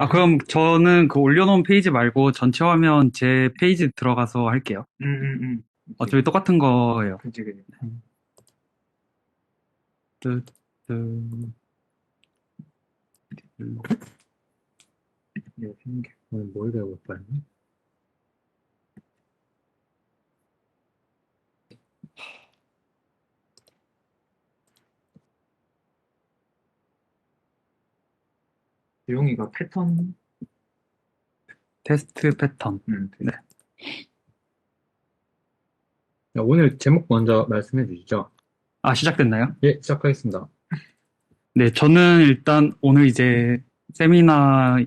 그럼 저는 그 올려놓은 페이지 말고 전체 화면 제 페이지 들어가서 할게요. 오케이. 어차피 똑같은 거예요. 그치. 뜨, 뜨, 뜨. 네, 오늘 뭘 배워볼 거야? 유용이가 패턴, 테스트 패턴. 네. 됐어. 오늘 제목 먼저 말씀해 주시죠. 시작됐나요? 예, 시작하겠습니다. 네, 저는 일단 오늘 이제 세미나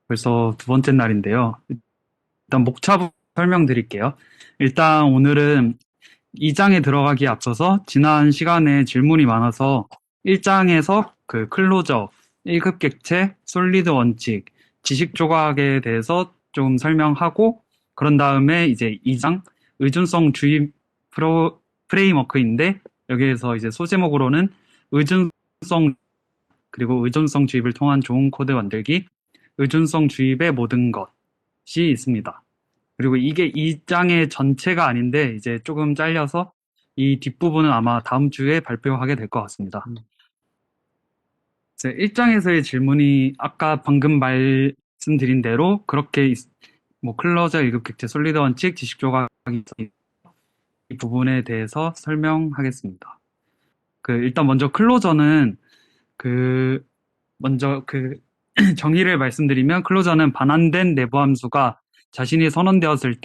벌써 두 번째 날인데요. 일단 목차부터 설명드릴게요. 일단 오늘은 2장에 들어가기에 앞서서 지난 시간에 질문이 많아서 1장에서 그 클로저, 1급 객체, 솔리드 원칙, 지식 조각에 대해서 좀 설명하고 그런 다음에 이제 2장 의존성 주입 프레임워크인데 여기에서 이제 소제목으로는 의존성 그리고 의존성 주입을 통한 좋은 코드 만들기, 의존성 주입의 모든 것이 있습니다. 그리고 이게 이 장의 전체가 아닌데 이제 조금 잘려서 이 뒷부분은 아마 다음 주에 발표하게 될 것 같습니다. 이제 1장에서의 질문이 아까 방금 말씀드린 대로 그렇게 뭐 클로저 1급 객체 솔리드 원칙 지식 조각이 이 부분에 대해서 설명하겠습니다. 일단 먼저 클로저는 그 먼저 정의를 말씀드리면 클로저는 반환된 내부 함수가 자신이 선언됐을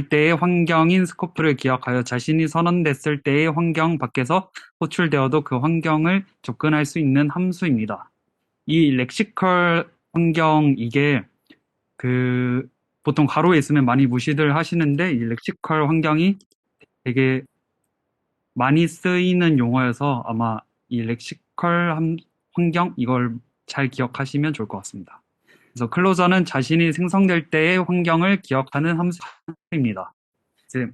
때의 환경인 스코프를 기억하여 자신이 선언됐을 때의 환경 밖에서 호출되어도 그 환경을 접근할 수 있는 함수입니다. 이 렉시컬 환경 이게 보통 가로에 있으면 많이 무시들 하시는데 이 렉시컬 환경이 되게 많이 쓰이는 용어여서 아마 이 렉시컬 환경 이걸 잘 기억하시면 좋을 것 같습니다. 그래서 클로저는 자신이 생성될 때의 환경을 기억하는 함수입니다. 이제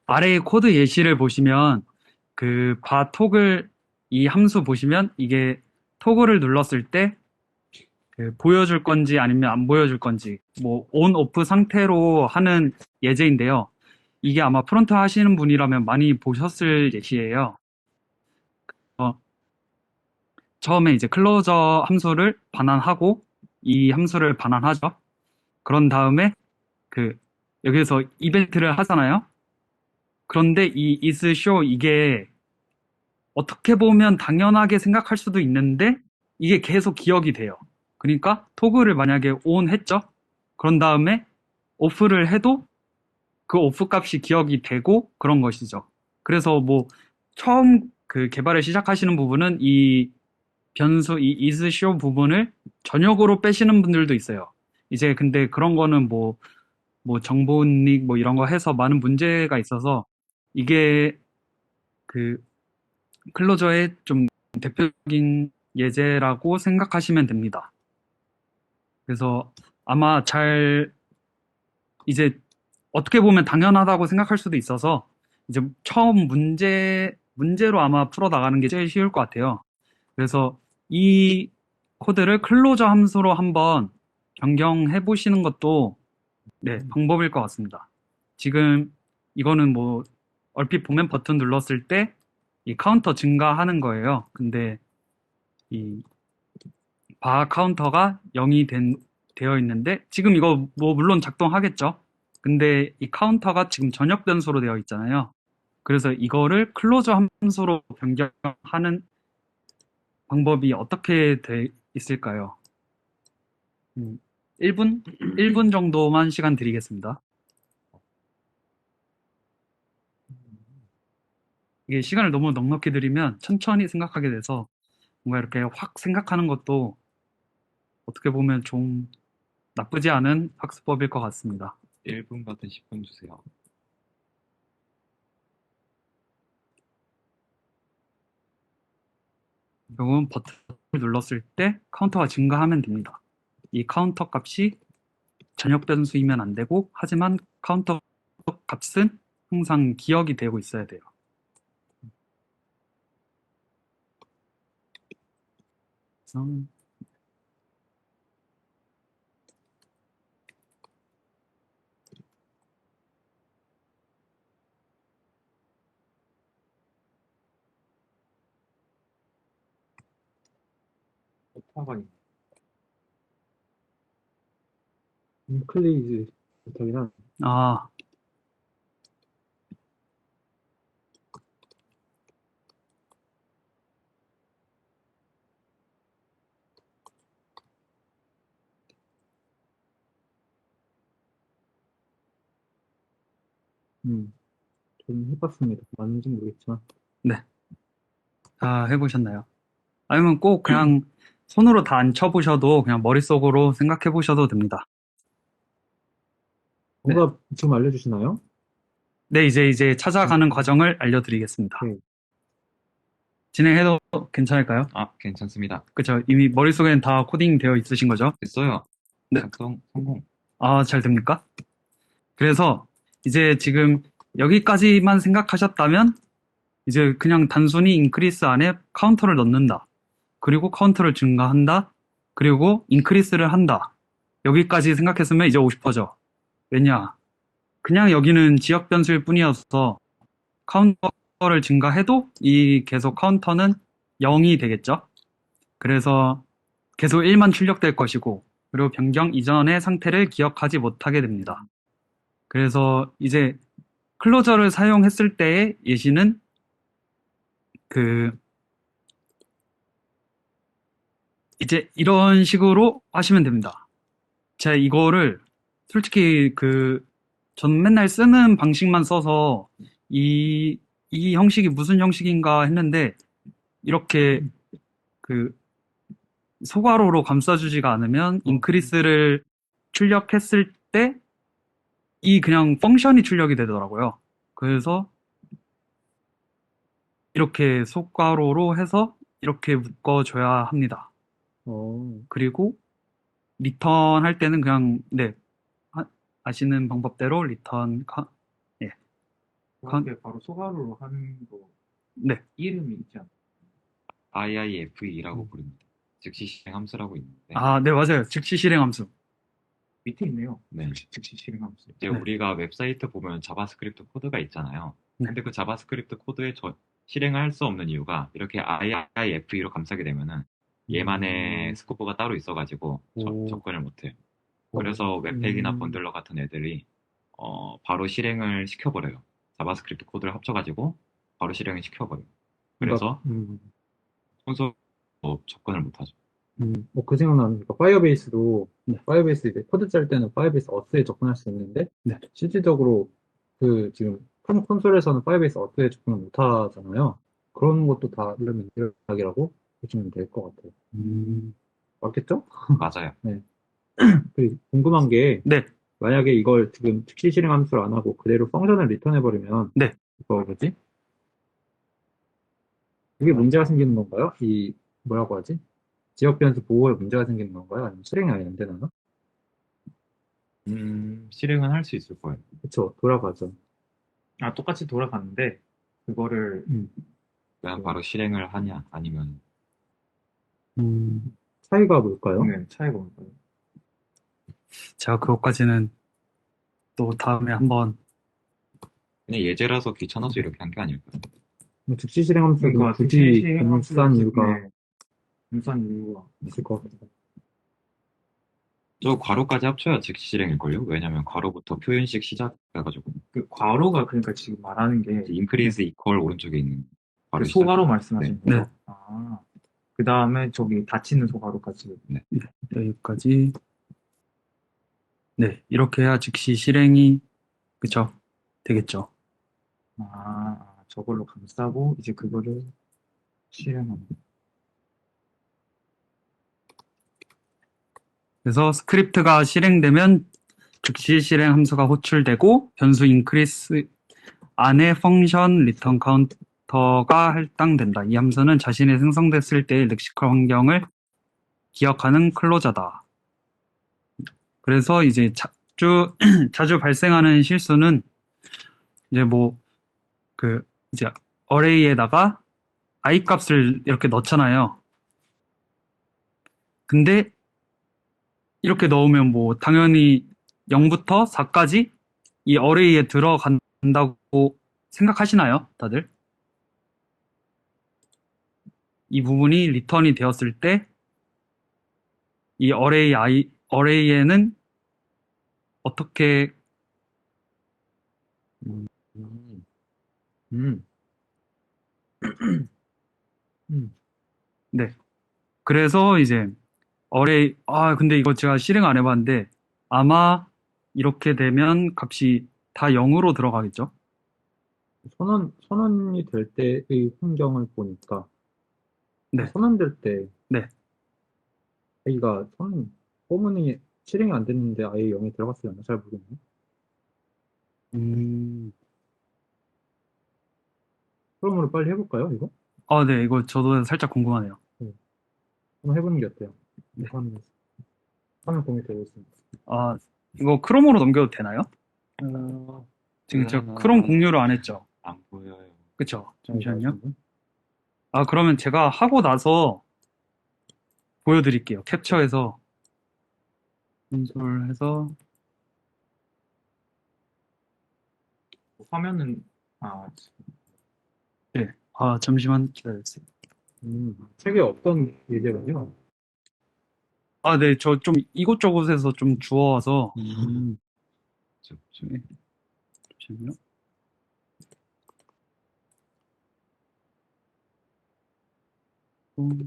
아래의 코드 예시를 보시면 이 함수 보시면 이게 토글을 눌렀을 때 보여줄 건지 아니면 안 보여줄 건지 뭐 온, 오프 상태로 하는 예제인데요. 이게 아마 프론트 하시는 분이라면 많이 보셨을 예시예요. 어, 처음에 이제 클로저 함수를 반환하고 이 함수를 반환하죠. 그런 다음에 그 여기서 이벤트를 하잖아요. 그런데 이 is show 이게 어떻게 보면 당연하게 생각할 수도 있는데 이게 계속 기억이 돼요. 그러니까 토글을 만약에 on 했죠. 그런 다음에 off를 해도 그 off 값이 기억이 되고 그런 것이죠. 그래서 뭐 처음 개발을 시작하시는 부분은 이 변수 이 is show 부분을 전역으로 빼시는 분들도 있어요. 이제 근데 그런 거는 뭐 정보닉 뭐 이런 거 해서 많은 문제가 있어서 이게 그 클로저의 좀 대표적인 예제라고 생각하시면 됩니다. 그래서 아마 이제 어떻게 보면 당연하다고 생각할 수도 있어서 이제 처음 문제로 아마 풀어 나가는 게 제일 쉬울 것 같아요. 그래서 이 코드를 클로저 함수로 한번 변경해 보시는 것도 네, 방법일 것 같습니다. 지금 이거는 뭐 얼핏 보면 버튼 눌렀을 때 이 카운터 증가하는 거예요. 근데 이 바 카운터가 0이 되어 있는데 지금 이거 뭐 물론 작동하겠죠. 근데 이 카운터가 지금 전역 변수로 되어 있잖아요. 그래서 이거를 클로저 함수로 변경하는 방법이 어떻게 돼 있을까요? 1분? 1분 정도만 시간 드리겠습니다. 이게 시간을 너무 넉넉히 드리면 천천히 생각하게 돼서 뭔가 이렇게 확 생각하는 것도 어떻게 보면 좀 나쁘지 않은 학습법일 것 같습니다. 1분 받은 10분 주세요. 결국은 버튼을 눌렀을 때 카운터가 증가하면 됩니다. 이 카운터 값이 전역 변수이면 안 되고 하지만 카운터 값은 항상 기억이 되고 있어야 돼요. 오타가 있네. 인클리즈 못하긴 한. 아, 저는 해봤습니다. 맞는지 모르겠지만. 네. 다 해보셨나요? 아니면 꼭 그냥 손으로 다 안 쳐보셔도 그냥 머릿속으로 생각해 보셔도 됩니다. 네. 뭔가 지금 알려주시나요? 네, 이제 찾아가는 과정을 알려드리겠습니다. 네. 진행해도 괜찮을까요? 아, 괜찮습니다. 그쵸. 이미 머릿속엔 다 코딩 되어 있으신 거죠? 됐어요. 네. 작성 성공. 아, 잘 됩니까? 그래서 이제 지금 여기까지만 생각하셨다면 이제 그냥 단순히 인크리스 안에 카운터를 넣는다. 그리고 카운터를 증가한다. 그리고 인크리스를 한다. 여기까지 생각했으면 이제 50%죠. 왜냐? 그냥 여기는 지역 변수일 뿐이어서 카운터를 증가해도 이 계속 카운터는 0이 되겠죠. 그래서 계속 1만 출력될 것이고 그리고 변경 이전의 상태를 기억하지 못하게 됩니다. 그래서 이제 클로저를 사용했을 때의 예시는 이제 이런 식으로 하시면 됩니다. 제가 이거를 솔직히 전 맨날 쓰는 방식만 써서 이 형식이 무슨 형식인가 했는데 이렇게 소괄호로 감싸주지가 않으면 인크리스를 출력했을 때 이 그냥 펑션이 출력이 되더라고요. 그래서 이렇게 소괄호로 해서 이렇게 묶어줘야 합니다. 그리고 리턴 할 때는 그냥 아시는 방법대로 리턴 예. 그게 바로 소괄호로 하는 거 네. 이름이 있지 않나요? IIFE라고 부릅니다. 즉시 실행 함수라고 있는데 아, 네, 맞아요. 즉시 실행 함수. 밑에 있네요. 네. 즉시 실행함수. 이제 네. 우리가 웹사이트 보면 자바스크립트 코드가 있잖아요. 네. 근데 그 자바스크립트 코드에 실행을 할 수 없는 이유가 이렇게 IIFE로 감싸게 되면은 얘만의 스코프가 따로 있어가지고 접근을 못해요. 그래서 웹팩이나 번들러 같은 애들이 바로 실행을 시켜버려요. 자바스크립트 코드를 합쳐가지고 바로 실행을 시켜버려요. 그래서 콘솔 접근을 못하죠. 그 생각나니까 파이어베이스도 네. 파이어베이스 이제 코드 짤 때는 파이어베이스 어스에 접근할 수 있는데 네. 실질적으로 지금 콘솔에서는 파이어베이스 어스에 접근을 못 하잖아요. 그런 것도 다 일렉멘트락이라고 보시면 될 것 같아요. 맞겠죠? 맞아요. 그리고 궁금한 게 네. 만약에 이걸 지금 즉시 실행 함수를 안 하고 그대로 펑션을 리턴해버리면 네. 이거 뭐지? 이게 문제가 생기는 건가요? 뭐라고 하지? 지역 변수 보호에 문제가 생기는 건가요? 아니면 실행이 아예 안 되나요? 실행은 할 수 있을 거예요. 그쵸, 돌아가죠. 똑같이 돌아가는데 그거를 그냥 바로 실행을 하냐 아니면 차이가 뭘까요? 네, 차이가 뭘까요? 제가 그것까지는 또 다음에 한번 그냥 예제라서 귀찮아서 이렇게 한 게 아닐까요? 즉시 실행 함수도 그러니까 굳이 검수한 이유가 검수한 이유가 있을 것 같아요. 저 괄호까지 합쳐야 즉시 실행일걸요? 왜냐면 괄호부터 표현식 시작해가지고 그 괄호가 그러니까 지금 말하는 게 인크리스 이퀄 오른쪽에 있는 괄호 소괄호 시작. 말씀하시는 네. 거죠? 그 다음에 저기 닫히는 소괄호까지. 여기까지. 네, 이렇게 해야 즉시 실행이 그쵸? 되겠죠. 저걸로 감싸고 이제 그거를 실행하는. 그래서 스크립트가 실행되면 즉시 실행 함수가 호출되고 변수 increase 안에 펑션 return counter가 할당된다. 이 함수는 자신이 생성됐을 때의 렉시컬 환경을 기억하는 클로저다. 그래서 이제 자주 발생하는 실수는 이제 이제 array에다가 i 값을 이렇게 넣잖아요. 근데 이렇게 넣으면 뭐 당연히 0부터 4까지 이 어레이에 들어간다고 생각하시나요? 다들? 이 부분이 리턴이 되었을 때 이 어레이에는 어떻게 음, 음, 음. 네. 그래서 이제 근데 이거 제가 실행 안 해봤는데 아마 이렇게 되면 값이 다 0으로 들어가겠죠? 선언이 될 때의 환경을 보니까, 네. 선언될 때, 네. 아이가 포문이 실행이 안 됐는데 아예 0이 들어갔으려나? 잘 모르겠네. 음. 그럼으로 빨리 해볼까요, 이거? 네. 이거 저도 살짝 궁금하네요. 네. 한번 해보는 게 어때요? 네. 화면 공유 되고 있습니다. 아, 이거 크롬으로 넘겨도 되나요? 지금 저 크롬 공유를 안 했죠? 안 보여요. 그쵸? 잠시만요. 그러면 제가 하고 나서 보여드릴게요. 캡처해서 콘솔해서 화면은, 네. 잠시만 기다려주세요. 책에 없던 예제군요. 네. 저 좀 이곳저곳에서 좀 주워와서 네. 잠시만요. 그러면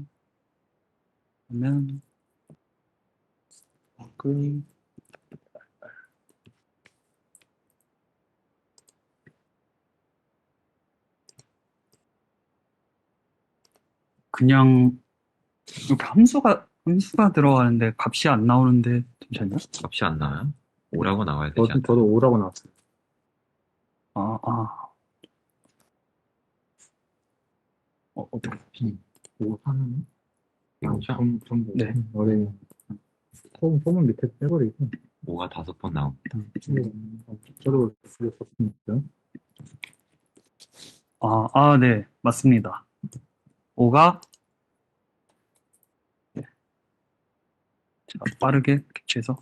그냥 이렇게 함수가 들어가는데 값이 안 나오는데 잠시만요. 값이 안 나와요? 5라고 나와야 되지 않나요? 저도 5라고 나왔어요. 어떻게? 5, 3, 전부. 네. 어레이. 포문 밑에 빼버리고. 5가 5번 나옵니다. 저도 그랬었습니다. 네. 맞습니다. 5가 제가 빠르게 캡처해서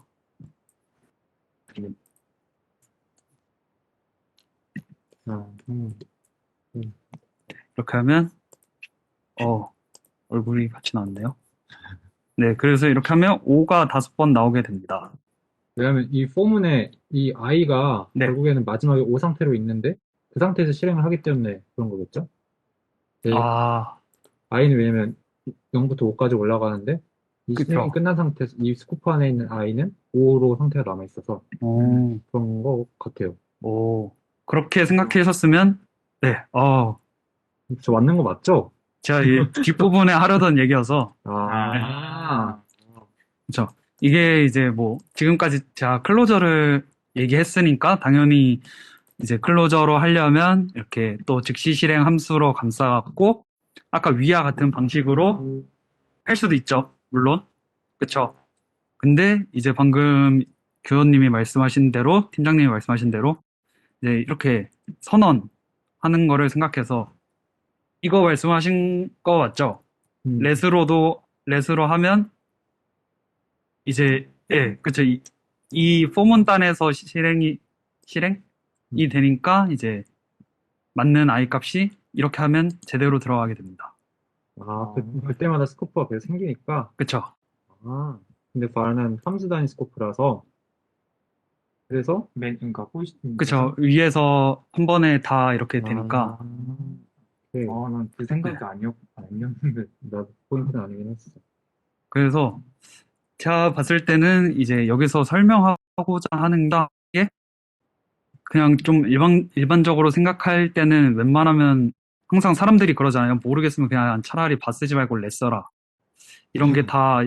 이렇게 하면 얼굴이 같이 나왔네요. 네, 그래서 이렇게 하면 5가 5번 나오게 됩니다. 왜냐면 이 포문에 이 i가 네. 결국에는 마지막에 5 상태로 있는데 그 상태에서 실행을 하기 때문에 그런 거겠죠? 네, i는 왜냐면 0부터 5까지 올라가는데 이 그쵸. 실행이 끝난 상태에서 이 스코프 안에 있는 i는 5로 상태가 남아있어서 그런 거 같아요. 그렇게 생각하셨으면 네, 저 맞는 거 맞죠? 제가 이 뒷부분에 하려던 얘기여서 그쵸. 이게 이제 뭐 지금까지 제가 클로저를 얘기했으니까 당연히 이제 클로저로 하려면 이렇게 또 즉시 실행 함수로 감싸갖고 아까 위와 같은 방식으로 할 수도 있죠. 물론. 그쵸. 근데 이제 방금 교원님이 말씀하신 대로, 팀장님이 말씀하신 대로 이제 이렇게 선언하는 거를 생각해서 이거 말씀하신 거 맞죠? 렛으로 하면 이제 그쵸. 이 포문단에서 실행이 되니까 이제 맞는 i 값이 이렇게 하면 제대로 들어가게 됩니다. 그때마다 스코프가 계속 생기니까. 그쵸. 근데 바라는 함수 단위 스코프라서 그래서 그러니까 그쵸. 위에서 한 번에 다 이렇게 되니까. 난 그 생각이 아니었는데. 나도 포인트는 아니긴 했어. 그래서 제가 봤을 때는 이제 여기서 설명하고자 하는 게 그냥 좀 일반적으로 생각할 때는 웬만하면 항상 사람들이 그러잖아요. 모르겠으면 그냥 차라리 바 쓰지 말고 렛 써라. 이런 게 다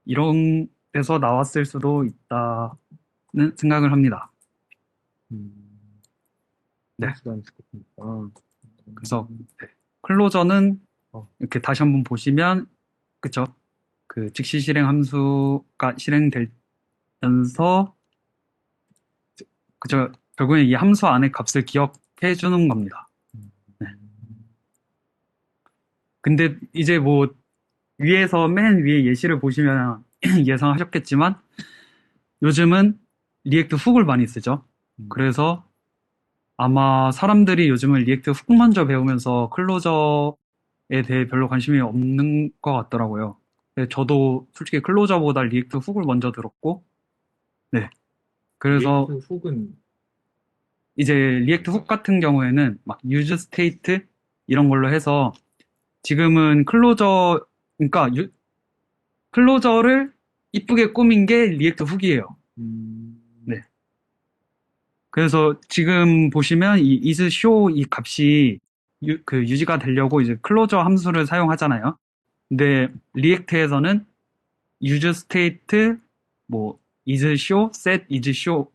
이런 데서 나왔을 수도 있다는 생각을 합니다. 네. 함수 단위 스코프니까. 그래서 클로저는 이렇게 다시 한번 보시면 그쵸? 그 즉시 실행 함수가 실행되면서 그쵸? 결국엔 이 함수 안에 값을 기억해 주는 겁니다. 네. 근데 이제 뭐 위에서 맨 위에 예시를 보시면 예상하셨겠지만 요즘은 리액트 훅을 많이 쓰죠. 그래서 아마 사람들이 요즘은 리액트 훅 먼저 배우면서 클로저에 대해 별로 관심이 없는 것 같더라고요. 네, 저도 솔직히 클로저보다 리액트 훅을 먼저 들었고, 네. 그래서 리액트 훅은 이제 리액트 훅 같은 경우에는 막 유즈 스테이트 이런 걸로 해서 지금은 클로저, 그러니까 클로저를 이쁘게 꾸민 게 리액트 훅이에요. 네. 그래서 지금 보시면 이 isShow 이 값이 유지가 되려고 이제 클로저 함수를 사용하잖아요. 근데 리액트에서는 use state 뭐 isShow, set isShow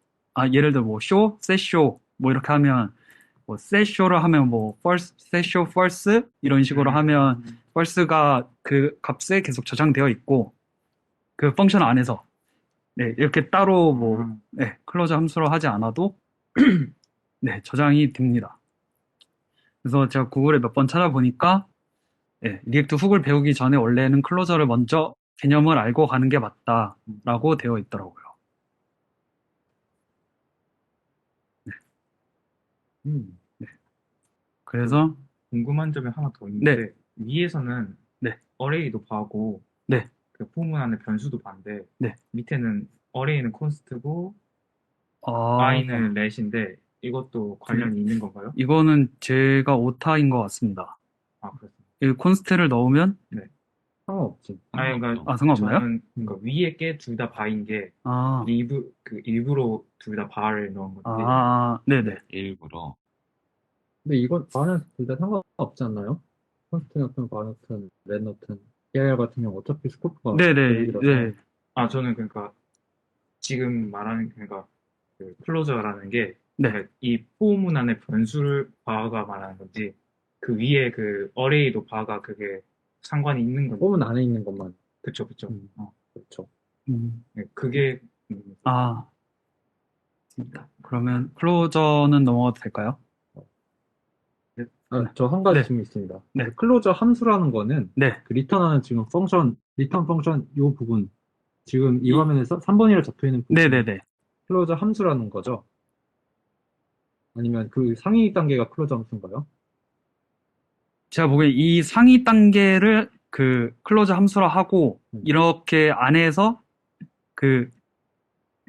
예를 들어 뭐 show, set show 뭐 이렇게 하면 뭐 set show를 하면 뭐 false, set show false 이런 식으로 하면 false가 그 값에 계속 저장되어 있고 그 펑션 안에서 네, 이렇게 따로 뭐 네, 클로저 함수로 하지 않아도 네, 저장이 됩니다. 그래서 제가 구글에 몇 번 찾아보니까 네, 리액트 훅을 배우기 전에 원래는 클로저를 먼저 개념을 알고 가는 게 맞다라고 되어 있더라고요. 네. 그래서 궁금한 점이 하나 더 있는데 네. 위에서는 네. 어레이도 봐고 네. 그 포문 안에 변수도 봐인데 네. 밑에는 어레이는 콘스트고 아, i는 렛인데 이것도 관련이 있는 건가요? 이거는 제가 오타인 것 같습니다. 아, 그렇습니다. 이 콘스트를 넣으면 상관없지. 아니, 그러니까 상관없나요? 저는 그러니까 위에 게 둘 다 바인 게 아, 일부러 둘 다 바를 넣은 건데 네네. 일부러. 근데 이건 바는 둘 다 상관없지 않나요? 콘스트너튼, 바너튼, 랜너튼, AR 같은 경우 어차피 스코프가 네네. 대륙이라서 네. 저는 그러니까 지금 말하는 그러니까 그 클로저라는 게 네. 그러니까 이 포문 안에 변수를 바가 말하는 건지 그 위에 그 어레이도 바가 그게 상관이 있는 건지 홈은 안에 있는 것만. 그쵸. 그렇죠. 네, 그게 그러면 클로저는 넘어가도 될까요? 저 한 가지 네. 질문 있습니다. 네. 그 클로저 함수라는 거는 네. 그 리턴하는 지금 리턴 펑션 요 부분 지금 이 이- 화면에서 3번이라 적혀 있는 부분 네네네. 클로저 함수라는 거죠? 아니면 그 상위 단계가 클로저 함수인가요? 제가 보기엔 이 상위 단계를 그 클로저 함수라 하고 이렇게 안에서 그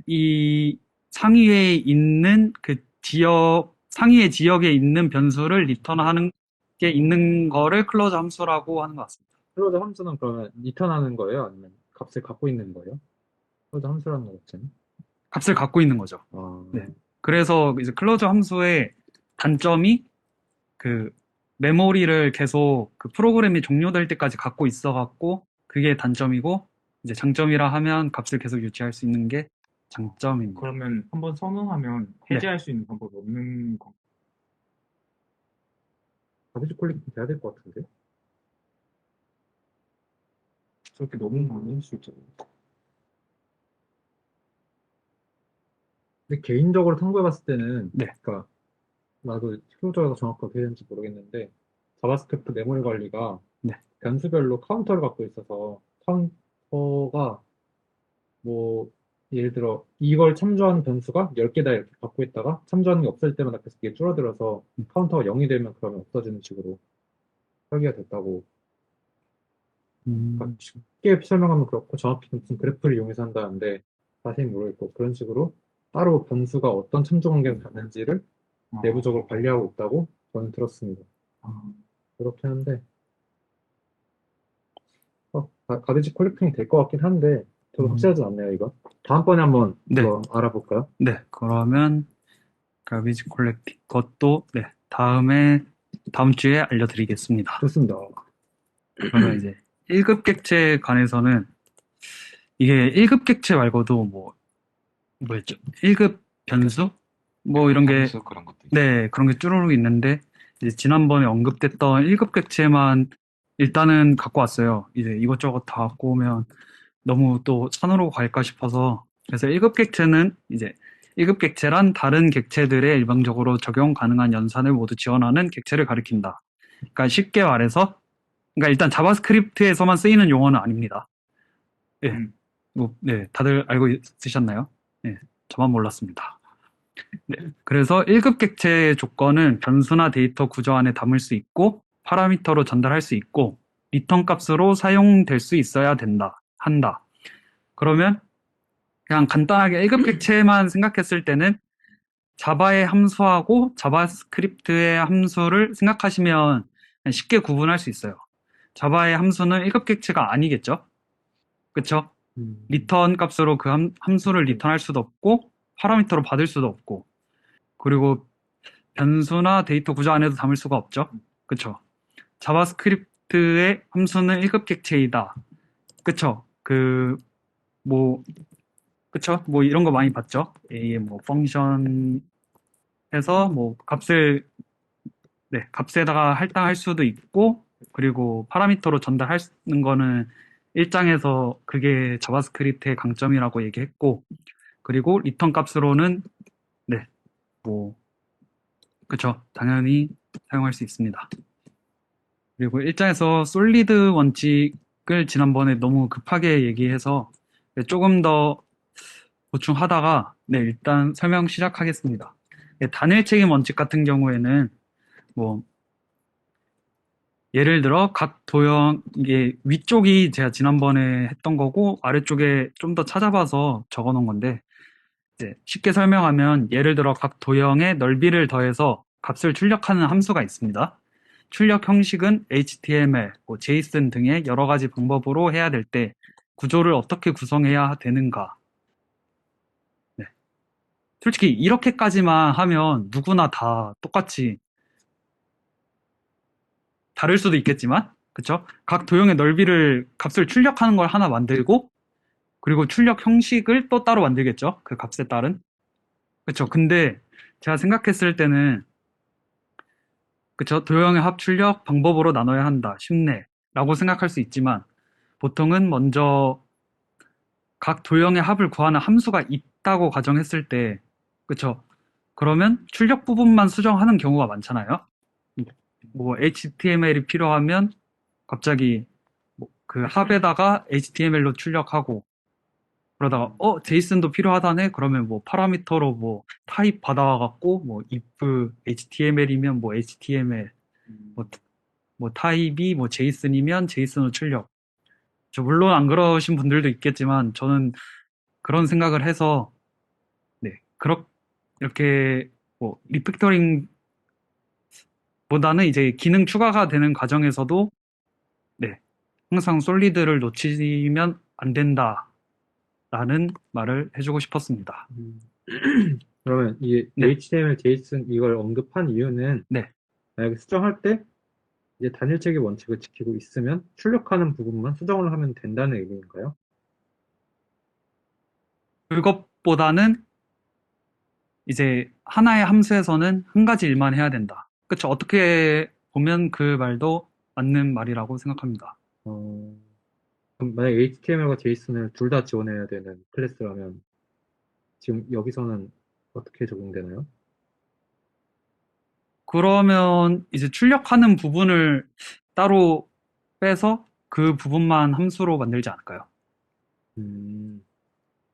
이 상위에 있는 그 상위의 지역에 있는 변수를 리턴하는 게 있는 거를 클로저 함수라고 하는 것 같습니다. 클로저 함수는 그러면 리턴하는 거예요? 아니면 값을 갖고 있는 거예요? 클로저 함수라는 거 자체는? 값을 갖고 있는 거죠. 아, 네. 그래서 이제 클로저 함수의 단점이 그 메모리를 계속 그 프로그램이 종료될 때까지 갖고 있어갖고 그게 단점이고 이제 장점이라 하면 값을 계속 유지할 수 있는 게 장점입니다. 그러면 한번 선언하면 해제할 수 있는 방법이 없는 건가요? 가비지 콜렉팅 돼야 될 것 같은데? 저렇게 너무 많이 할 수 있잖아요. 근데 개인적으로 탐구해봤을 때는, 네. 그러니까 나도 클로저가 정확하게 어떻게 되는지 모르겠는데 자바스크립트 메모리 관리가 네. 변수별로 카운터를 갖고 있어서 카운터가 뭐 예를 들어 이걸 참조하는 변수가 10개다 이렇게 갖고 있다가 참조하는 게 없을 때마다 계속 이게 줄어들어서 카운터가 0이 되면 그러면 없어지는 식으로 설계가 됐다고. 그러니까 쉽게 설명하면 그렇고 정확히 무슨 그래프를 이용해서 한다는데 자세히 모르겠고 그런 식으로 따로 변수가 어떤 참조 관계를 갖는지를 내부적으로 관리하고 있다고 저는 들었습니다. 그렇긴 한데 가디지 콜렉팅이 될 것 같긴 한데 저도 확실하진 않네요 이거. 다음번에 한번 네. 이거 알아볼까요? 네, 그러면 가비지 콜렉팅 것도 네, 다음 주에 알려드리겠습니다. 좋습니다. 그러면 이제 1급 객체에 관해서는 이게 1급 객체 말고도 뭐였죠? 1급 변수? 뭐 이런 게 함수 그런 것도 있어요. 네, 그런 게 쭈루룩 있는데 이제 지난번에 언급됐던 1급 객체만 일단은 갖고 왔어요. 이제 이것저것 다 갖고 오면 너무 또 산으로 갈까 싶어서 그래서 1급 객체는 이제 1급 객체란 다른 객체들에 일방적으로 적용 가능한 연산을 모두 지원하는 객체를 가리킨다. 그러니까 쉽게 말해서 그러니까 일단 자바스크립트에서만 쓰이는 용어는 아닙니다. 예, 음. 네, 다들 알고 있으셨나요? 네, 저만 몰랐습니다. 네, 그래서 1급 객체 조건은 변수나 데이터 구조 안에 담을 수 있고, 파라미터로 전달할 수 있고, 리턴 값으로 사용될 수 있어야 한다. 그러면 그냥 간단하게 1급 객체만 생각했을 때는 자바의 함수하고 자바스크립트의 함수를 생각하시면 쉽게 구분할 수 있어요. 자바의 함수는 1급 객체가 아니겠죠? 그쵸? 리턴 값으로 그 함수를 리턴할 수도 없고, 파라미터로 받을 수도 없고, 그리고 변수나 데이터 구조 안에도 담을 수가 없죠? 그쵸? 자바스크립트의 함수는 1급 객체이다. 그쵸? 그쵸? 뭐 이런 거 많이 봤죠? A의 뭐 펑션 해서 뭐 값에다가 할당할 수도 있고, 그리고 파라미터로 전달하는 거는 1장에서 그게 자바스크립트의 강점이라고 얘기했고, 그리고 리턴 값으로는, 네, 뭐, 그쵸. 당연히 사용할 수 있습니다. 그리고 1장에서 솔리드 원칙을 지난번에 너무 급하게 얘기해서 조금 더 보충하다가, 네, 일단 설명 시작하겠습니다. 네, 단일 책임 원칙 같은 경우에는 뭐, 예를 들어 각 도형, 이게 위쪽이 제가 지난번에 했던 거고 아래쪽에 좀 더 찾아봐서 적어 놓은 건데, 이제 쉽게 설명하면 예를 들어 각 도형의 넓이를 더해서 값을 출력하는 함수가 있습니다. 출력 형식은 HTML, 뭐 JSON 등의 여러 가지 방법으로 해야 될 때 구조를 어떻게 구성해야 되는가. 네. 솔직히 이렇게까지만 하면 누구나 다 똑같이 다를 수도 있겠지만, 그쵸? 각 도형의 넓이를 값을 출력하는 걸 하나 만들고, 그리고 출력 형식을 또 따로 만들겠죠? 그 값에 따른. 그쵸? 근데 제가 생각했을 때는, 그쵸? 도형의 합 출력 방법으로 나눠야 한다. 쉽네. 라고 생각할 수 있지만, 보통은 먼저 각 도형의 합을 구하는 함수가 있다고 가정했을 때, 그쵸? 그러면 출력 부분만 수정하는 경우가 많잖아요? 뭐 HTML이 필요하면 갑자기 그 합에다가 HTML로 출력하고, 그러다가 제이슨도 필요하다네. 그러면 뭐 파라미터로 뭐 타입 받아갖고 뭐 if HTML이면 뭐 HTML, 뭐, 뭐 타입이 뭐 제이슨이면 제이슨으로 출력. 물론 안 그러신 분들도 있겠지만 저는 그런 생각을 해서, 네, 이렇게 뭐 리팩터링보다는 이제 기능 추가가 되는 과정에서도, 네, 항상 솔리드를 놓치면 안 된다라는 말을 해주고 싶었습니다. 그러면 이 네. HTML, JSON 이걸 언급한 이유는 네. 만약에 수정할 때 이제 단일체계 원칙을 지키고 있으면 출력하는 부분만 수정을 하면 된다는 의미인가요? 그것보다는 이제 하나의 함수에서는 한 가지 일만 해야 된다. 그쵸? 어떻게 보면 그 말도 맞는 말이라고 생각합니다. 그럼 만약에 HTML과 JSON을 둘 다 지원해야 되는 클래스라면 지금 여기서는 어떻게 적용되나요? 그러면 이제 출력하는 부분을 따로 빼서 그 부분만 함수로 만들지 않을까요?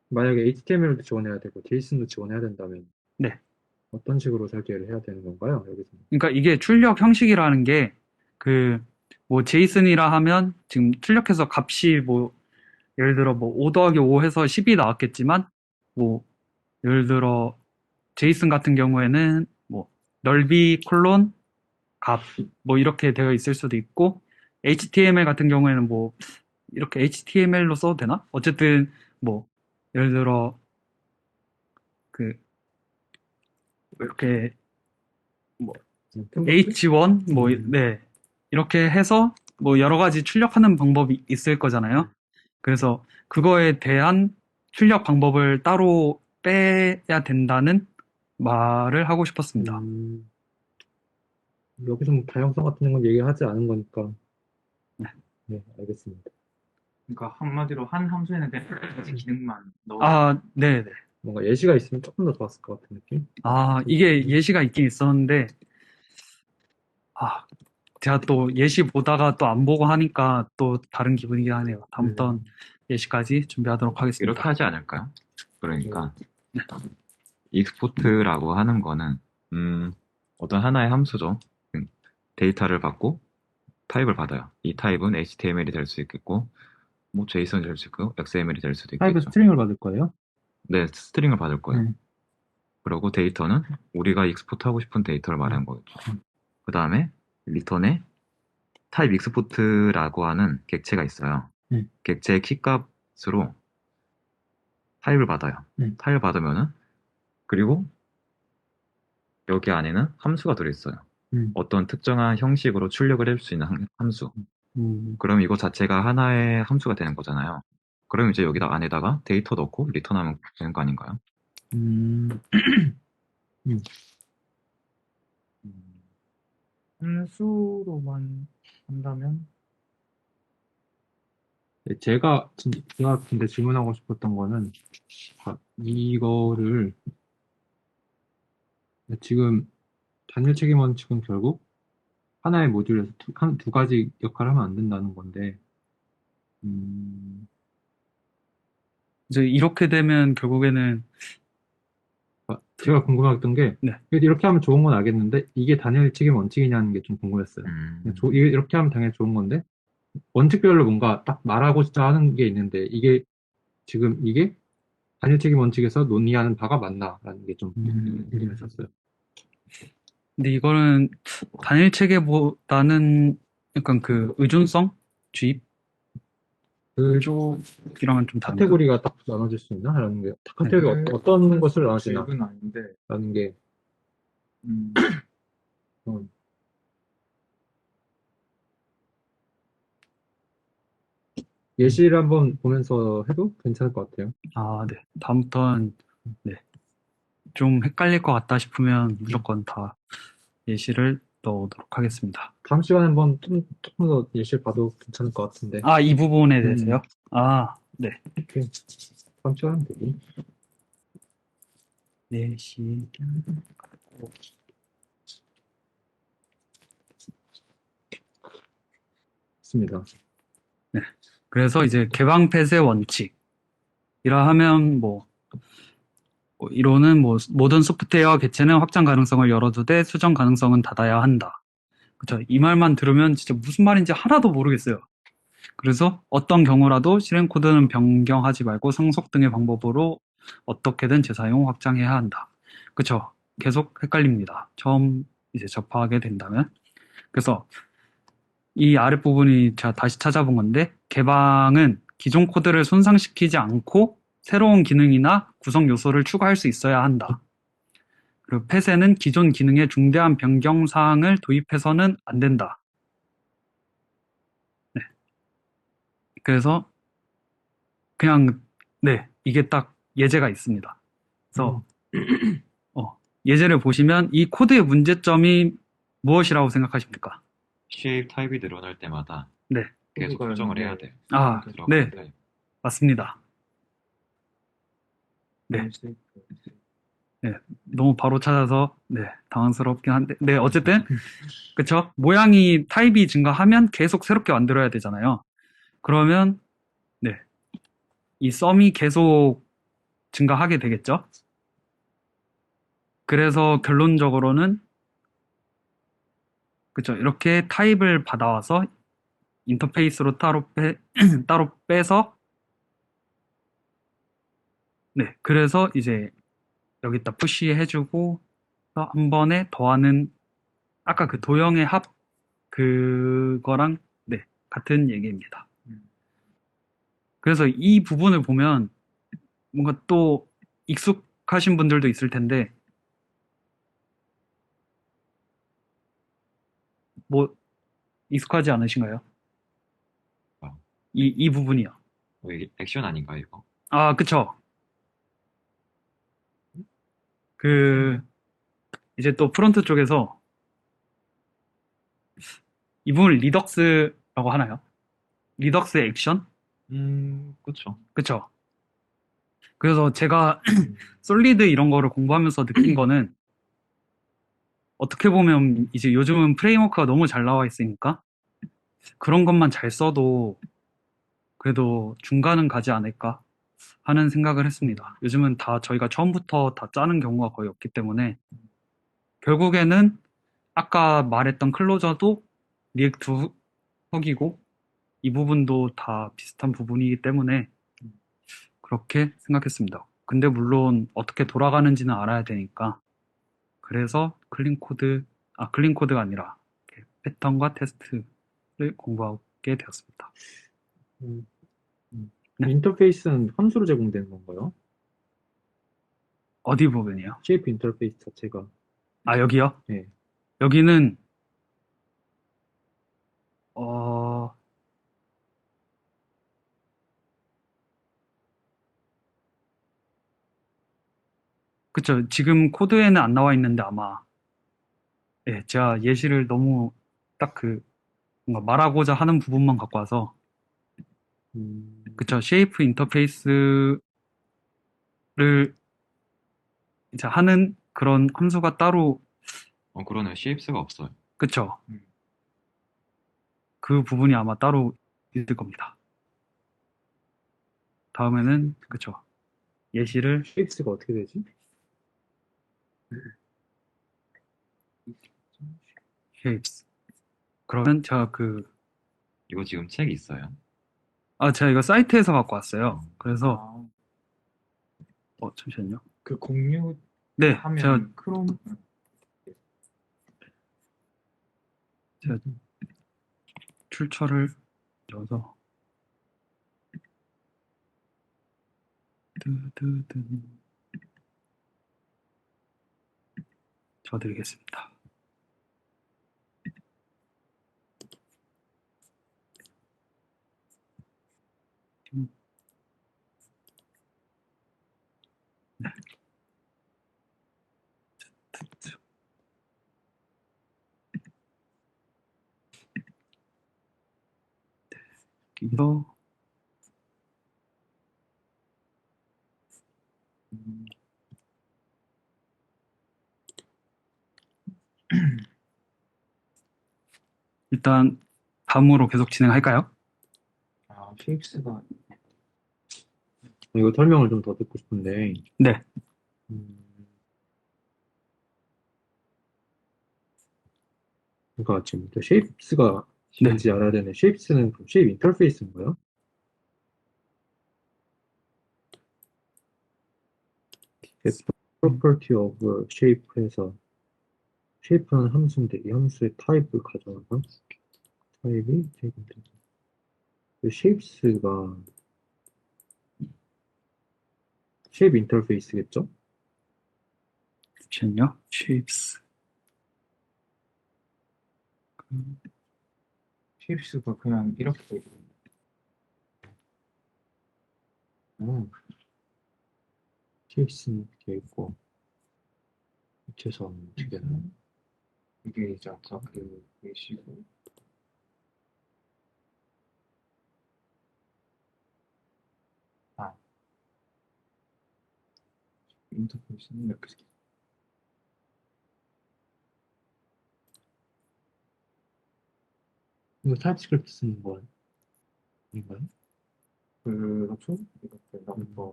만약에 HTML도 지원해야 되고 JSON도 지원해야 된다면 네. 어떤 식으로 설계를 해야 되는 건가요? 여기서. 그러니까 이게 출력 형식이라는 게 뭐 제이슨이라 하면 지금 출력해서 값이 뭐 예를 들어 뭐 5 더하기 5 해서 10이 나왔겠지만, 뭐 예를 들어 제이슨 같은 경우에는 뭐 넓이 콜론 값 뭐 이렇게 되어 있을 수도 있고, HTML 같은 경우에는 뭐 이렇게 HTML로 써도 되나? 어쨌든 뭐 예를 들어 그 이렇게 뭐 H1 뭐 네, 이렇게 해서 뭐 여러 가지 출력하는 방법이 있을 거잖아요. 그래서 그거에 대한 출력 방법을 따로 빼야 된다는 말을 하고 싶었습니다. 여기서 뭐 다양성 같은 건 얘기하지 않은 거니까. 네. 네, 알겠습니다. 그러니까 한마디로 한 함수에는 그냥 한 가지 기능만 넣어. 아, 네네. 뭔가 예시가 있으면 조금 더 좋았을 것 같은 느낌? 아, 이게 예시가 있긴 있었는데, 제가 또 예시 보다가 또 안 보고 하니까 또 다른 기분이긴 하네요. 다음번 예시까지 준비하도록 하겠습니다. 이렇게 하지 않을까요? 그러니까 익스포트라고 하는 거는 어떤 하나의 함수죠. 데이터를 받고 타입을 받아요. 이 타입은 HTML이 될 수 있겠고, 뭐 JSON이 될 수 있고, XML이 될 수도 타입은 있겠죠. 스트링을 받을 거예요? 네, 스트링을 받을 거예요. 네. 그리고 데이터는 우리가 익스포트하고 싶은 데이터를 말하는 거겠죠. 그 다음에 리턴에 타입 익스포트라고 하는 객체가 있어요. 객체의 키값으로 타입을 받아요. 타입을 받으면은 그리고 여기 안에는 함수가 들어있어요. 어떤 특정한 형식으로 출력을 해줄 수 있는 함수. 그럼 이거 자체가 하나의 함수가 되는 거잖아요. 그럼 이제 여기다 안에다가 데이터 넣고 리턴하면 되는 거 아닌가요? 함수로만 한다면 네, 제가 근데 질문하고 싶었던 거는 이거를 지금 단일 책임 원칙은 결국 하나의 모듈에서 두 가지 역할을 하면 안 된다는 건데 이제 이렇게 되면 결국에는 제가 궁금했던 게 네. 이렇게 하면 좋은 건 알겠는데 이게 단일 책임 원칙이냐는 게 좀 궁금했어요. 이렇게 하면 당연히 좋은 건데 원칙별로 뭔가 딱 말하고자 하는 게 있는데 이게 단일 책임 원칙에서 논의하는 바가 맞나라는 게 좀 궁금했었어요. 근데 이거는 단일 체계보다는 약간 그 의존성 주입 쪽이랑은 좀 다른가? 카테고리가 딱 나눠질 수 있나? 라는 게 카테고리가 어떤 것을 나눠지나? 질문 아닌데 라는 게 예시를 한번 보면서 해도 괜찮을 것 같아요. 아, 네. 다음부터는 네. 좀 헷갈릴 것 같다 싶으면 무조건 다 예시를 넣어오도록 하겠습니다. 다음 시간에 한번 조금 더 예시를 봐도 괜찮을 것 같은데. 아, 이 부분에 대해서요? 아, 네. 다음 시간에 하면 되고. 예시. 있습니다. 네. 그래서 이제 개방 폐쇄 원칙이라 하면 이론은 모든 소프트웨어 개체는 확장 가능성을 열어두되 수정 가능성은 닫아야 한다. 그쵸. 이 말만 들으면 진짜 무슨 말인지 하나도 모르겠어요. 그래서 어떤 경우라도 실행 코드는 변경하지 말고 상속 등의 방법으로 어떻게든 재사용 확장해야 한다. 그쵸. 계속 헷갈립니다. 처음 이제 접하게 된다면. 그래서 이 아랫부분이 제가 다시 찾아본 건데, 개방은 기존 코드를 손상시키지 않고 새로운 기능이나 구성 요소를 추가할 수 있어야 한다. 그리고 폐쇄는 기존 기능에 중대한 변경 사항을 도입해서는 안 된다. 네. 그래서 그냥 네, 이게 딱 예제가 있습니다. 그래서 예제를 보시면 이 코드의 문제점이 무엇이라고 생각하십니까? shape 타입이 늘어날 때마다 네. 계속 수정을 해야 돼요. 아, 네, 타입. 맞습니다. 네. 네, 너무 바로 찾아서 네, 당황스럽긴 한데 네, 어쨌든 그쵸? 모양이 타입이 증가하면 계속 새롭게 만들어야 되잖아요. 그러면 네, 이 썸이 계속 증가하게 되겠죠? 그래서 결론적으로는 그쵸? 이렇게 타입을 받아와서 인터페이스로 따로 빼서 네, 그래서 이제 여기다 푸시해주고 한 번에 더하는 아까 그 도형의 합 그거랑 네, 같은 얘기입니다. 그래서 이 부분을 보면 뭔가 또 익숙하신 분들도 있을 텐데 익숙하지 않으신가요? 이 부분이요. 이게 액션 아닌가요, 이거? 아, 그쵸. 이제 또 프론트 쪽에서 이 부분을 리덕스라고 하나요? 리덕스 액션? 그쵸. 그쵸. 그래서 제가 솔리드 이런 거를 공부하면서 느낀 거는 어떻게 보면 이제 요즘은 프레임워크가 너무 잘 나와 있으니까 그런 것만 잘 써도 그래도 중간은 가지 않을까 하는 생각을 했습니다. 요즘은 다 저희가 처음부터 다 짜는 경우가 거의 없기 때문에 결국에는 아까 말했던 클로저도 리액트 훅이고 이 부분도 다 비슷한 부분이기 때문에 그렇게 생각했습니다. 근데 물론 어떻게 돌아가는지는 알아야 되니까 그래서 클린 코드가 아니라 이렇게 패턴과 테스트를 공부하게 되었습니다. 음, 네. 인터페이스는 함수로 제공되는 건가요? 어디 부분이요? 쉐이프 인터페이스 자체가. 아, 여기요? 네. 여기는 어, 그쵸. 지금 코드에는 안 나와 있는데 아마 예, 제가 예시를 너무 딱 뭔가 말하고자 하는 부분만 갖고 와서 그쵸. 쉐이프 인터페이스를 이제 하는 그런 함수가 따로 그러네. CFS가 없어요. 그쵸. 음. 그 부분이 아마 따로 있을 겁니다. 다음에는 그쵸. 예시를 쉐이프스가 어떻게 되지? shapes. 그러면 제가 이거 지금 책 있어요. 제가 이거 사이트에서 갖고 왔어요. 그래서 아, 잠시만요. 그 공유하면 네, 크롬 제가 출처를 넣어서 뜨뜨뜨 줘드리겠습니다. 네, 여기서 일단 다음으로 계속 진행할까요? 쉐입스가 이거 설명을 좀 더 듣고 싶은데, 네, 음, 그러니까 지금 또 쉐이프스가 네. 뭔지 알아야 되는데, 쉐이프스는 그럼 쉐이프 인터페이스인가요? property of shape에서 쉐이프는 함수인데 이 함수의 타입을 가져와서 타입이 쉐이프스가 쉐이프 인터페이스겠죠? 잠시만요. shapes. 쉐입스가 그냥 이렇게 돼 있고 음, 쉐이프스는 이렇게 있고 밑에서는 어떻게 되나? 이게 이제 아까 그 예시고 아 인터페이스는 이렇게 돼. 이거 타입스크립트 쓰는 거 아닌가요? 그렇죠? 이렇게 나부터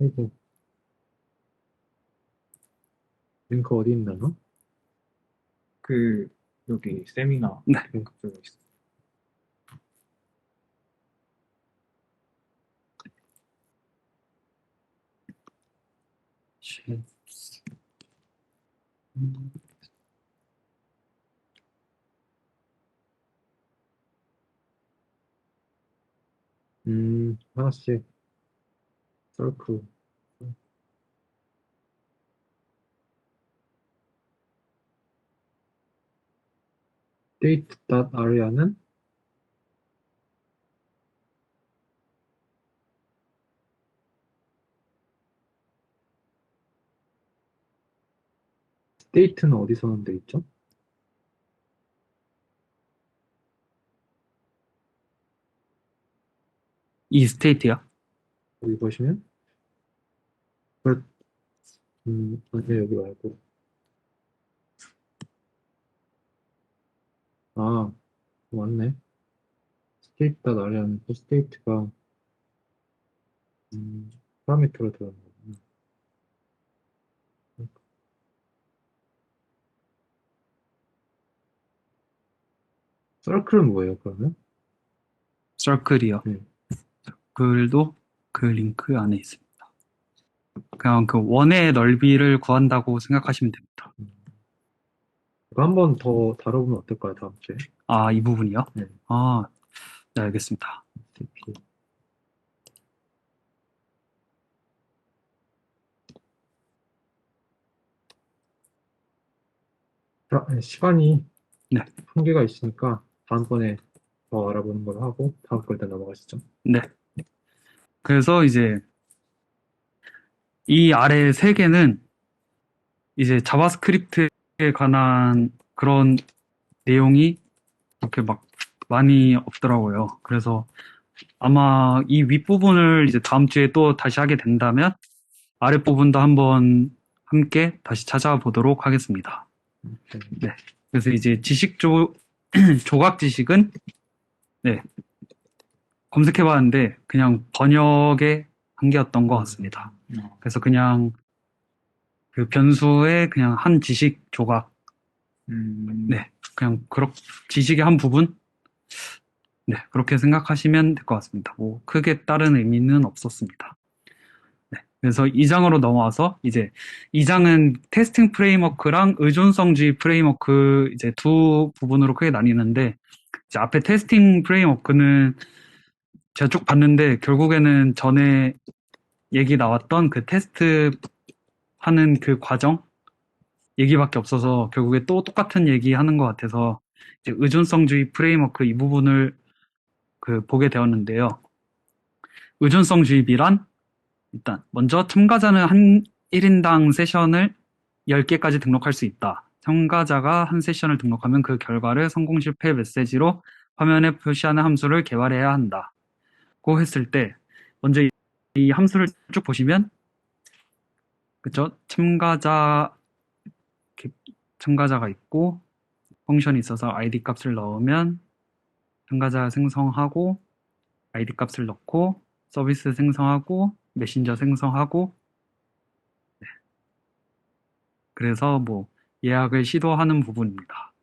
아이고, 링크 어디 있나요? 그 여기 세미나 네. 그쪽에 있어. shapes. 하나씩 서클 date.aria는 date는 어디서 넣돼 있죠? 이 스테이트요? 여기 보시면 아니, 여기 말고. 아, 맞네. 스테이트다.그 스테이트가, 파라미터로 들어간 거구나. 서클은 뭐예요, 그러면? 서클이요. 네. 서클도 그 링크 안에 있습니다. 그냥 그 원의 넓이를 구한다고 생각하시면 됩니다. 이거 한 번 더 다뤄보면 어떨까요, 다음 주에? 아, 이 부분이요? 네. 아, 네, 알겠습니다. STP. 시간이 네. 한계가 있으니까 다음번에 더 알아보는 걸로 하고 다음 걸 일단 넘어가시죠. 네. 그래서 이제 이 아래 세 개는 이제 자바스크립트에 관한 그런 내용이 그렇게 막 많이 없더라고요. 그래서 아마 이 윗부분을 이제 다음 주에 또 다시 하게 된다면 아랫부분도 한번 함께 다시 찾아보도록 하겠습니다. 네. 그래서 이제 조각 지식은 네. 검색해봤는데 그냥 번역의 한계였던 것 같습니다. 그래서 그냥 그 변수의 그냥 한 지식 조각, 네, 그냥 지식의 한 부분, 네, 그렇게 생각하시면 될 것 같습니다. 뭐 크게 다른 의미는 없었습니다. 네, 그래서 2장으로 넘어와서 이제 2장은 테스팅 프레임워크랑 의존성주의 프레임워크 이제 두 부분으로 크게 나뉘는데 이제 앞에 테스팅 프레임워크는 제가 쭉 봤는데 결국에는 전에 얘기 나왔던 그 테스트 하는 그 과정 얘기밖에 없어서 결국에 또 똑같은 얘기 하는 것 같아서 이제 의존성주의 프레임워크 이 부분을 그 보게 되었는데요. 의존성주의비란 일단 먼저 참가자는 한 1인당 세션을 10개까지 등록할 수 있다. 참가자가 한 세션을 등록하면 그 결과를 성공 실패 메시지로 화면에 표시하는 함수를 개발해야 한다. 고 했을 때 먼저 이 함수를 쭉 보시면 그쵸? 참가자가 있고 펑션이 있어서 id 값을 넣으면 참가자 생성하고 id 값을 넣고 서비스 생성하고 메신저 생성하고 그래서 뭐 예약을 시도하는 부분입니다.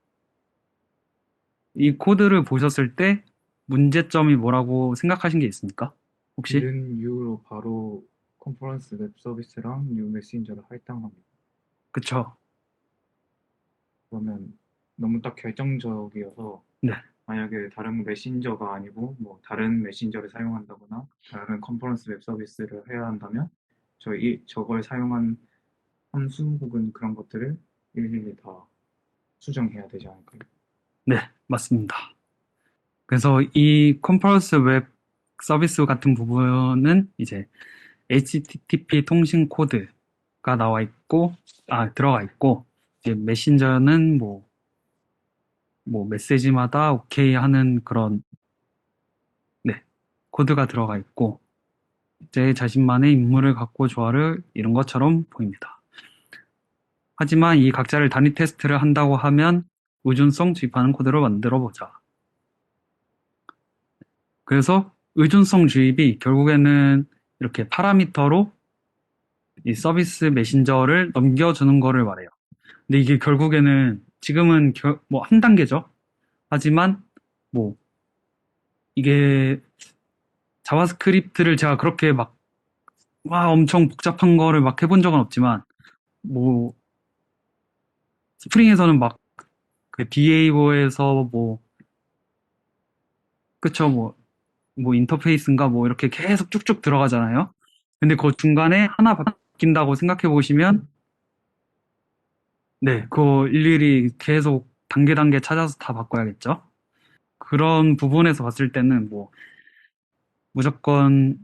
이 코드를 보셨을 때 문제점이 뭐라고 생각하신 게 있습니까? 혹시? 이런 이유로 바로 컨퍼런스 웹 서비스랑 뉴 메신저를 할당합니다. 그쵸? 그러면 너무 딱 결정적이어서 네. 만약에 다른 메신저가 아니고 뭐 다른 메신저를 사용한다거나 다른 컨퍼런스 웹 서비스를 해야 한다면 저걸 사용한 함수 혹은 그런 것들을 일일이 다 수정해야 되지 않을까요? 네, 맞습니다. 그래서 이 컨퍼런스 웹 서비스 같은 부분은 이제 HTTP 통신 코드가 들어가 있고, 이제 메신저는 뭐 메시지마다 오케이 하는 그런, 네, 코드가 들어가 있고, 제 자신만의 임무를 갖고 조화를 이룬 것처럼 보입니다. 하지만 이 각자를 단위 테스트를 한다고 하면 의존성 주입하는 코드를 만들어 보자. 그래서 의존성 주입이 결국에는 이렇게 파라미터로 이 서비스 메신저를 넘겨주는 거를 말해요. 근데 이게 결국에는 지금은 뭐 한 단계죠. 하지만 뭐 이게 자바스크립트를 제가 그렇게 막 엄청 복잡한 거를 막 해본 적은 없지만 뭐 스프링에서는 막 그 비헤이버에서 뭐 그쵸 뭐 인터페이스인가 뭐 이렇게 계속 쭉쭉 들어가잖아요. 근데 그 중간에 하나 바뀐다고 생각해 보시면 네, 그거 일일이 계속 단계 찾아서 다 바꿔야겠죠. 그런 부분에서 봤을 때는 뭐 무조건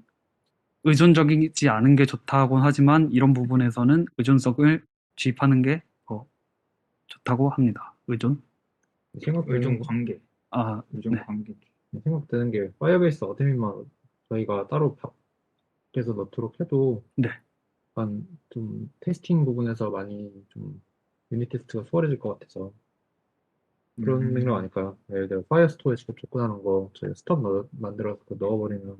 의존적이지 않은 게 좋다고 하지만 이런 부분에서는 의존성을 주입하는 게 더 좋다고 합니다. 의존 관계, 의존 네. 관계. 생각되는 게 파이어베이스 어드민만 저희가 따로 밖에서 넣도록 해도 네. 약간 좀 테스팅 부분에서 많이 좀 유닛 테스트가 수월해질 것 같아서 그런 맥락 아닐까요? 예를 들어 파이어스토어에 직접 접근하는 거 저희 스톱 만들어서 그거 넣어버리면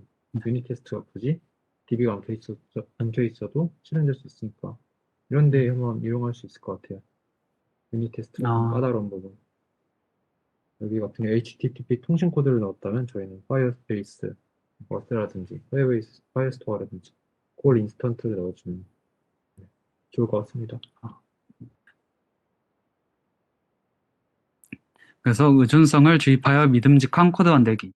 유닛 테스트가 굳이 DB가 안 켜 있어도 실행될 수 있으니까 이런 데 한번 이용할 수 있을 것 같아요. 유닛 테스트가 좀 아, 까다로운 부분. 여기 같은 경우 HTTP 통신 코드를 넣었다면 저희는 파이어베이스 버스라든지 파이어베이스 파이어스토어라든지 그걸 인스턴트를 넣어주면 좋을 것 같습니다. 그래서 의존성을 주입하여 믿음직한 코드 만들기.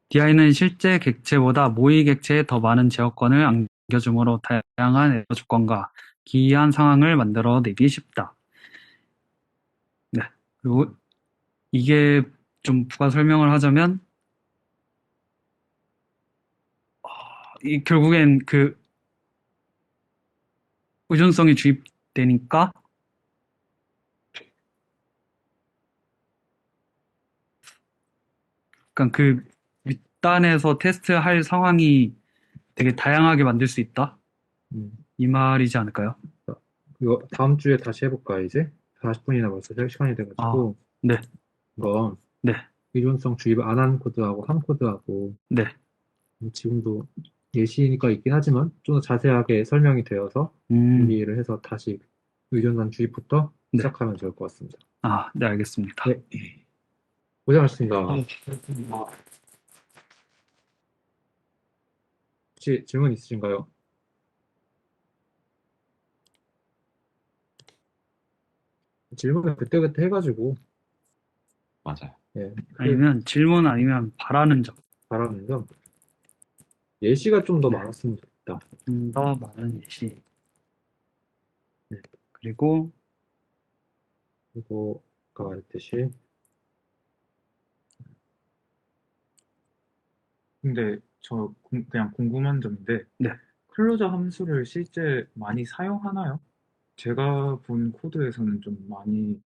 DI는 실제 객체보다 모의 객체에 더 많은 제어권을 안겨줌으로 다양한 에러 조건과 기이한 상황을 만들어내기 쉽다. 네. 그리고 이게 좀 부가 설명을 하자면, 결국엔 그 의존성이 주입되니까, 그러니까 그 윗단에서 테스트할 상황이 되게 다양하게 만들 수 있다? 음. 이 말이지 않을까요? 이거 다음 주에 다시 해볼까 이제? 40분이나 벌써 시간이 아, 돼가지고 네, 이거 네, 의존성 주입 안 한 코드하고 한 코드하고 네. 지금도 예시니까 있긴 하지만 좀 더 자세하게 설명이 되어서 음, 준비를 해서 다시 의존성 주입부터 네. 시작하면 좋을 것 같습니다. 아, 네, 알겠습니다. 네, 고생하셨습니다. 혹시 질문 있으신가요? 질문을 그때그때 해가지고 맞아요. 예, 아니면 질문 아니면 바라는 점. 바라는 점 예시가 좀 더 많았으면 좋겠다. 좀 더 많은 예시. 네. 그리고, 그리고 아까 말했듯이 근데 그냥 궁금한 점인데 네. 클로저 함수를 실제 많이 사용하나요? 제가 본 코드에서는 좀 많이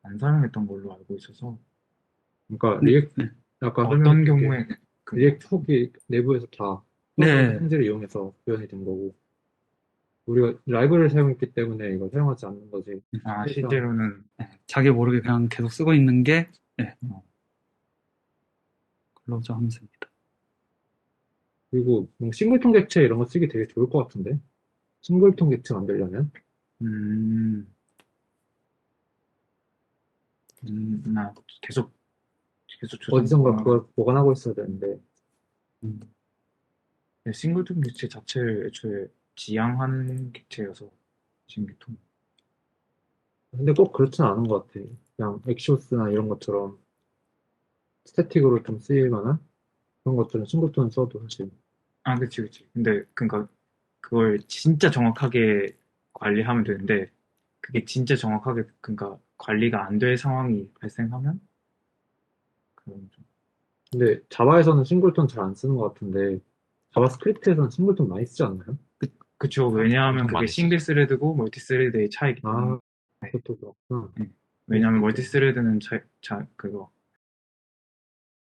안 사용했던 걸로 알고 있어서 그러니까 네, 리액 네. 아까 어떤 설명드린 게 경우에 리액트 후기 내부에서 다 클로저 네. 형제를 이용해서 구현이 된 거고 우리가 라이브러리를 사용했기 때문에 이걸 사용하지 않는 거지. 사실상 실제로는 자기 모르게 그냥 계속 쓰고 있는 게, 네, 클로저 함수입니다. 그리고 뭐 싱글통 객체 이런 거 쓰기 되게 좋을 것 같은데 싱글통 객체 만들려면 음, 나 계속 어디선가 조정과 그걸 보관하고 있어야 되는데 음, 싱글톤 객체 자체를 애초에 지향하는 객체여서 싱글톤. 근데 꼭 그렇진 않은 것 같아. 그냥 엑시오스나 이런 것처럼 스태틱으로 좀 쓰일 만한 그런 것들은 싱글톤 써도 사실 아, 그치, 그치. 근데 그러니까 그걸 진짜 정확하게 관리하면 되는데 그게 진짜 정확하게 그러니까 관리가 안 될 상황이 발생하면 그건 좀 근데 자바에서는 싱글톤 잘 안 쓰는 것 같은데 자바스크립트에서는 싱글톤 많이 쓰지 않나요? 그쵸. 왜냐하면 엄청 그게 많이 싱글 쓰죠. 스레드고 멀티 스레드의 차이기 때문에. 아 그것도 그렇구나. 네. 왜냐하면 멀티 스레드는 그거